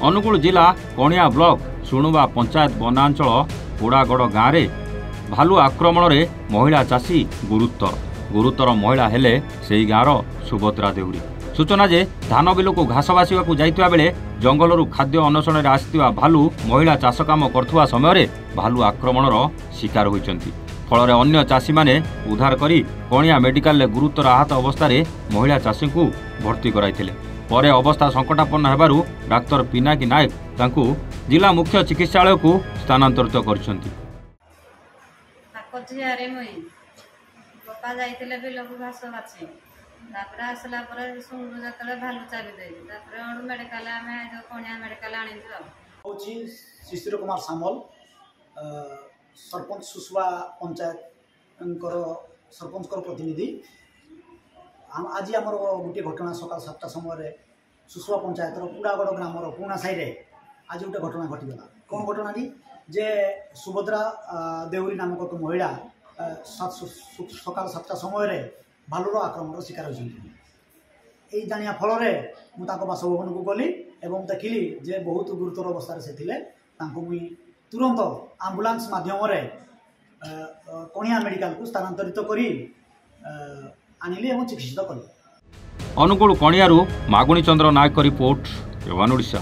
अनुगुल जिला कणिया ब्लॉक सुणुवा पंचायत वनांचल पोड़ागड़ गाँव में भालू आक्रमण में महिला चाषी गुरुतर महिला हेले से गाँवर सुभद्रा देउरी। सूचना जे धान बिल को घास बासिबा जाइतिबा बेले जंगलरू खाद्य अन्वेषण में आसिथिबा भालू महिला चाष काम करथुवा समय भालू आक्रमणर शिकार होइचंती। फल अन्य चाषी माने उद्धार करी कणिया मेडिकल में गुरुतर आहत अवस्था महिला चाषी को भर्ती कराइथिले। परे अवस्था संकटापन्न हेबारु डाक्टर पिनाकी नायक तांकु जिला मुख्य चिकित्सालय को स्थानांतरित करछंती। बापा जाइतिले बिल को घास बाछी तापर आसला पर सुंदर जतले भालू चाबी दे तापर ओड मेडिकल आमे जो कणिया मेडिकल आनी जो होची शिशिर कुमार सामल सरपंच सुसुवा पंचायत सरपंच प्रतिनिधि। आज आमर गोटे घटना सकाल 7टा समय सुसुवा पंचायत पुड़ागड़ ग्राम पुणा साई रे आज गोटे घटना घटीगला। कौन घटना जे सुभद्रा देउरी नामक एक महिला सकाल 7टा समय भालुर आक्रमण शिकार होती। जानिया फल बासभवन को गली एवं देखिली जे बहुत गुरुतर अवस्था से थिले मुई तुरंत आम्बुलांस माध्यम कणिया मेडिकल को स्थानांतरित करी आनिली एवं चिकित्सित कली। अनुगुल कणियारू मागुणी चंद्र नायक रिपोर्ट एवन ओडिशा।